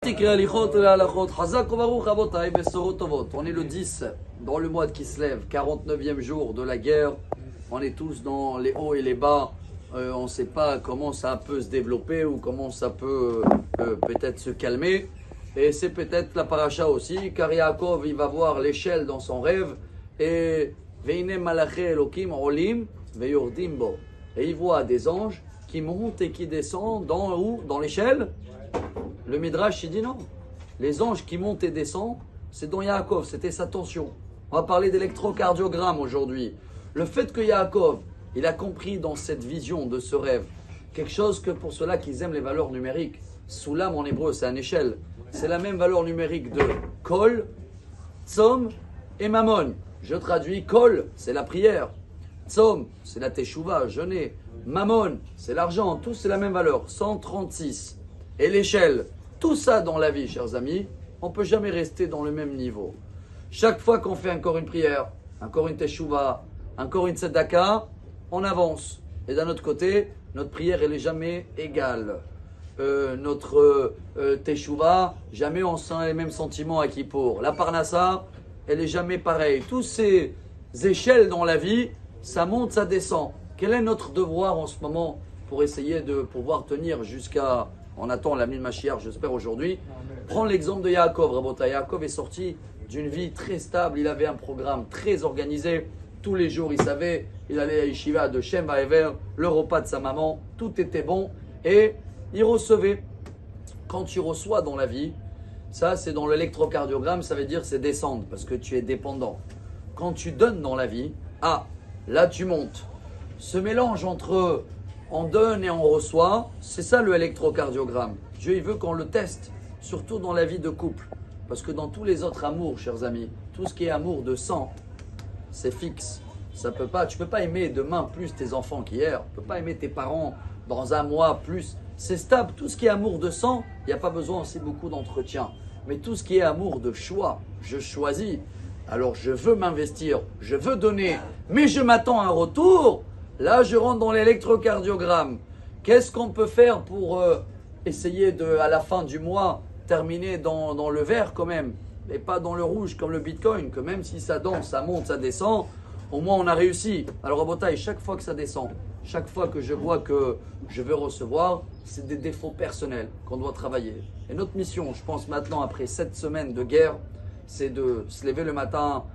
On est le 10 dans le mois de Kislev, 49e jour de la guerre. On est tous dans les hauts et les bas. On ne sait pas comment ça peut se développer ou comment ça peut peut-être se calmer. Et c'est peut-être la paracha aussi, car Yaakov il va voir l'échelle dans son rêve et Veine malaché Elokim olim veyordim bo. Et il voit des anges qui montent et qui descendent dans où? Dans l'échelle. Le Midrash il dit non. Les anges qui montent et descendent, c'est dans Yaakov, c'était sa tension. On va parler d'électrocardiogramme aujourd'hui. Le fait que Yaakov, il a compris dans cette vision de ce rêve, quelque chose que pour ceux-là qui aiment les valeurs numériques, Soulam en hébreu c'est une échelle, c'est la même valeur numérique de Kol, Tzom et Mammon. Je traduis, Kol c'est la prière, Tzom c'est la Teshuvah, jeûner, Mammon c'est l'argent, tous c'est la même valeur, 136. Et l'échelle, tout ça dans la vie, chers amis, on ne peut jamais rester dans le même niveau. Chaque fois qu'on fait encore une prière, encore une Teshuvah, encore une Tzedaka, on avance. Et d'un autre côté, notre prière, elle n'est jamais égale. Notre Teshuvah, jamais on sent les mêmes sentiments à Kippour. La Parnassa, elle n'est jamais pareille. Tous ces échelles dans la vie, ça monte, ça descend. Quel est notre devoir en ce moment pour essayer de pouvoir tenir jusqu'à... On attend la mine Mashiach, j'espère aujourd'hui. Prends l'exemple de Yaakov. Rabota, Yaakov est sorti d'une vie très stable. Il avait un programme très organisé. Tous les jours, il savait, il allait à Yeshiva de Shem Vaever, le repas de sa maman, tout était bon. Et il recevait. Quand tu reçois dans la vie, ça c'est dans l'électrocardiogramme, ça veut dire c'est descendre parce que tu es dépendant. Quand tu donnes dans la vie, là tu montes. Ce mélange entre on donne et on reçoit, c'est ça le électrocardiogramme. Dieu il veut qu'on le teste, surtout dans la vie de couple. Parce que dans tous les autres amours, chers amis, tout ce qui est amour de sang, c'est fixe. Ça peut pas, tu ne peux pas aimer demain plus tes enfants qu'hier. Tu ne peux pas aimer tes parents dans un mois plus. C'est stable. Tout ce qui est amour de sang, il n'y a pas besoin aussi beaucoup d'entretien. Mais tout ce qui est amour de choix, je choisis. Alors je veux m'investir, je veux donner, mais je m'attends à un retour. Là, je rentre dans l'électrocardiogramme. Qu'est-ce qu'on peut faire pour essayer de, à la fin du mois, terminer dans le vert quand même, et pas dans le rouge comme le Bitcoin, que même si ça danse, ça monte, ça descend, au moins on a réussi. Alors à Botaï, chaque fois que ça descend, chaque fois que je vois que je veux recevoir, c'est des défauts personnels qu'on doit travailler. Et notre mission, je pense maintenant, après 7 semaines de guerre, c'est de se lever le matin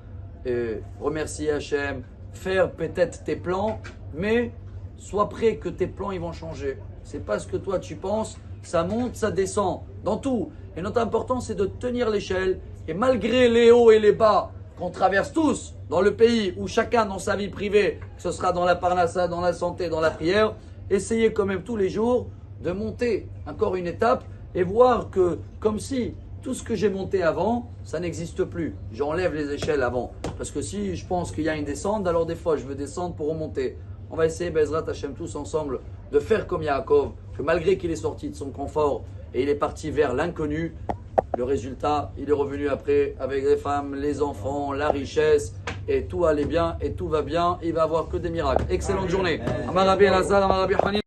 et remercier Hachem, faire peut-être tes plans, mais sois prêt que tes plans ils vont changer. C'est pas ce que toi tu penses, ça monte, ça descend, dans tout. Et notre important c'est de tenir l'échelle et malgré les hauts et les bas qu'on traverse tous dans le pays où chacun dans sa vie privée, que ce sera dans la parnassa, dans la santé, dans la prière, essayez quand même tous les jours de monter encore une étape et voir que comme si tout ce que j'ai monté avant, ça n'existe plus. J'enlève les échelles avant. Parce que si je pense qu'il y a une descente, alors des fois je veux descendre pour remonter. On va essayer, Bezrat Hashem, tous ensemble, de faire comme Yaakov, que malgré qu'il est sorti de son confort et il est parti vers l'inconnu, le résultat, il est revenu après avec les femmes, les enfants, la richesse, et tout allait bien et tout va bien. Il va avoir que des miracles. Excellente journée. Amar Rabbi Elazar, Amar Rabbi Hanin.